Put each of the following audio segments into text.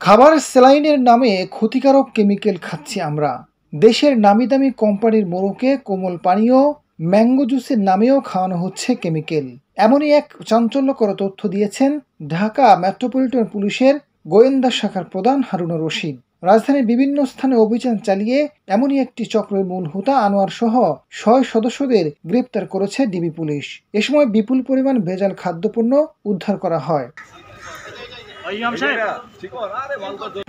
খাবার স্যালাইনের নামে ক্ষতিকারক কেমিক্যাল খাচ্ছি আমরা। দেশের নামি দামি কোম্পানির মোড়কে কোমল পানীয় ম্যাঙ্গো জুসের নামেও খাওয়ানো হচ্ছে কেমিক্যাল। এমনই এক চাঞ্চল্যকর তথ্য দিয়েছেন ঢাকা মেট্রোপলিটন পুলিশের গোয়েন্দা শাখার প্রধান হারুনুর রশিদ। রাজধানীর বিভিন্ন স্থানে অভিযান চালিয়ে এমনই একটি চক্রের মূল হোতা আনোয়ার সহ ৬ সদস্যদের গ্রেপ্তার করেছে ডিবি পুলিশ। এ সময় বিপুল পরিমাণ ভেজাল খাদ্যপণ্য উদ্ধার করা হয়।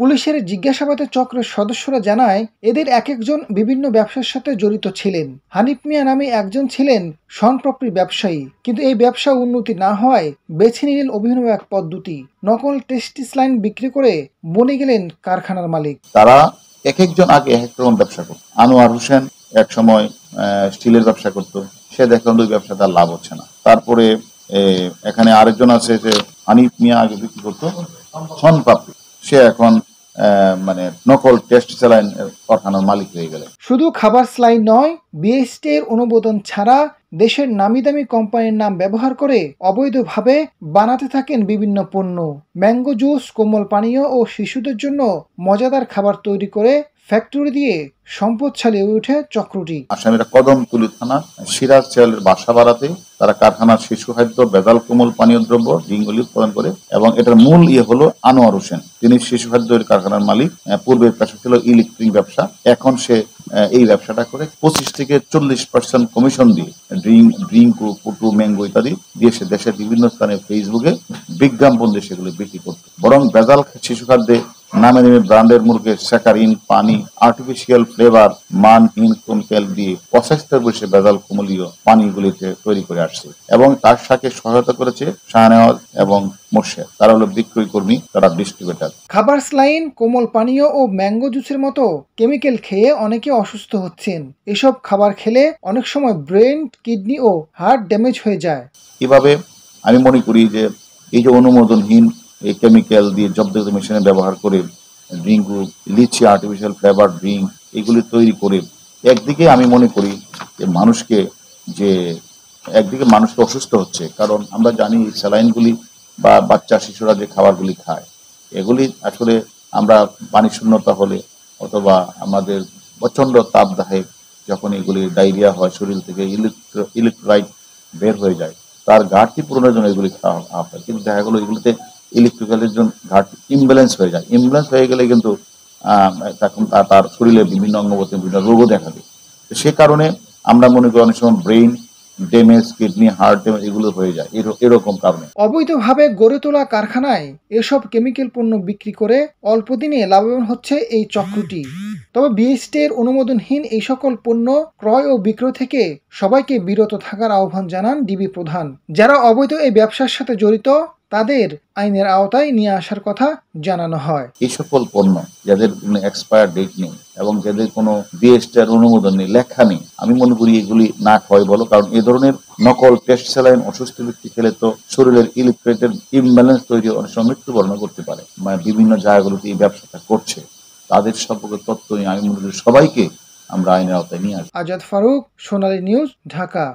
পুলিশের জিজ্ঞাসাবাদে চক্রের সদস্যরা জানায়, এদের এক একজন বিভিন্ন ব্যবসার সাথে জড়িত ছিলেন। হানিফ মিয়া নামে একজন ছিলেন শনপাপড়ি ব্যবসায়ী, কিন্তু এই ব্যবসা উন্নতি না হওয়ায় বেছে নিলেন অভিনব এক পদ্ধতি। নকল টেস্টিস লাইন বিক্রি করে বনে গেলেন কারখানার মালিক। তারা এক একজন আগে এক এক রকম ব্যবসা করত। আনোয়ার হোসেন এক সময় স্টিলের ব্যবসা করত, সে দেখলাম ওই ব্যবসা তার লাভ হচ্ছে না। তারপরে এখানে আরেকজন আছে যে হানিফ মিয়া আগে বিক্রি করতো শনপাপড়ি, সে এখন মানে নকল টেস্ট স্যালাইন কারখানার মালিক হয়ে গেলেন। শুধু খাবার স্যালাইন নয়, বিএসটি এর অনুমোদন ছাড়া দেশের নামি দামি কোম্পানির নাম ব্যবহার করে অবৈধভাবে বানাতে থাকেন বিভিন্ন পণ্য। ম্যাঙ্গো জুস, কোমল পানীয় ও শিশুদের জন্য মজাদার খাবার তৈরি করে ফ্যাক্টরি দিয়ে সম্পদ ছালিয়ে ওঠে চক্রটি। আসামিরা কদমতলী থানা সিরাজ চেয়ালের বাসা বাড়াতে তারা কারখানার শিশু খাদ্য, ভেজাল কোমল পানীয় দ্রব্য, ডিঙ্গুলি উৎপাদন করে এবং এটার মূল হলো আনোয়ার হোসেন। তিনি শিশু খাদ্যের কারখানার মালিক। পূর্বের পেশা ছিল ইলেকট্রিক ব্যবসা, এখন সে এই ব্যবসাটা করে 25 থেকে 40% কমিশন দিয়ে ড্রিঙ্ক, পুটু, ম্যাঙ্গো ইত্যাদি দিয়ে সে দেশের বিভিন্ন স্থানে ফেসবুকে বিজ্ঞাপন দিয়ে সেগুলো বিক্রি করত। বরং ভেজাল শিশু খাদ্যে নামে নামে ব্র্যান্ডের মুরগের স্যাকারিন, পানি, আর্টিফিশিয়াল ফ্লেভার, মানহীন কেমিক্যাল দিয়ে অস্বাস্থ্যের বসে ভেজাল কোমলীয় পানিগুলিতে তৈরি করে আসছে এবং তার সাথে সহায়তা করেছে শাহনেওয়াজ এবং মোর্শেদ। তারা হলো বিক্রয় কর্মী, তারা ডিস্ট্রিবিউটর। খাবার স্যালাইন, কোমল পানীয় ও ম্যাঙ্গো জুসের মতো কেমিক্যাল খেয়ে অনেকে অসুস্থ হচ্ছেন। এসব খাবার খেলে অনেক সময় ব্রেন, কিডনি ও হার্ট ড্যামেজ হয়ে যায়। এভাবে আমি মনে করি যে এই যে অনুমোদনহীন এই কেমিক্যাল দিয়ে জব্দ মেশিনে ব্যবহার করে ড্রিঙ্ক, লিচি, আর্টিফিশিয়াল ফ্লেভার ড্রিঙ্ক এগুলি তৈরি করে একদিকে আমি মনে করি যে একদিকে মানুষকে অসুস্থ হচ্ছে। কারণ আমরা জানি স্যালাইনগুলি বা বাচ্চা শিশুরা যে খাবারগুলি খায় এগুলি আসলে আমরা পানি শূন্যতা হলে অথবা আমাদের প্রচণ্ড তাপদাহে যখন এগুলি ডায়রিয়া হয়, শরীর থেকে ইলেকট্রোলাইট বের হয়ে যায়, তার ঘাটতি পূরণের জন্য এগুলি খাওয়া হয়। কিন্তু দেখা গেলো এগুলিতে ইলেকট্রিক্যালের জন্য ঘাটতি ইমব্যালেন্স হয়ে যায়। ইমব্যালেন্স হয়ে গেলে কিন্তু তখন তার শরীরে বিভিন্ন অঙ্গপ্রত্যঙ্গে বিভিন্ন রোগও দেখা দেয়। তো সে কারণে আমরা মনে করি অনেক সময় brain damage, kidney, heart damage এগুলো হয়ে যায় এরকম কারণে। অবৈধভাবে গড়ে তোলা কারখানায় এসব কেমিক্যাল পণ্য বিক্রি করে অল্প দিনে লাভবান হচ্ছে এই চক্রটি। তবে বিএসটি এর অনুমোদনহীন এই সকল পণ্য ক্রয় ও বিক্রয় থেকে সবাইকে বিরত থাকার আহ্বান জানান ডিবি প্রধান। যারা অবৈধ এই ব্যবসার সাথে জড়িত তাদের আইনের আওতায় নিয়ে আসার কথা জানানো হয়। এই সকল পণ্য যাদের কোনো এক্সপায়ার ডেট নেই এবং যাদের কোনো বিএসটি এর অনুমোদন নেই, লেখা নেই, আমি মনে করি এগুলি না খাওয়াই বলো। কারণ এই ধরনের নকল টেস্ট স্যালাইন অসুস্থ ব্যক্তি খেলে তো শরীরের ইলেকট্রিকের ইমব্যালেন্স তৈরি, অনেক সময় মৃত্যুবরণ করতে পারে। মানে বিভিন্ন জায়গাগুলোতে এই ব্যবসাটা করছে, তাদের সম্পর্কে তথ্য নিয়ে আমি মনে করি সবাইকে আমরা আইনের আওতায় নিয়ে আসবো। আজাদ ফারুক, সোনালী নিউজ, ঢাকা।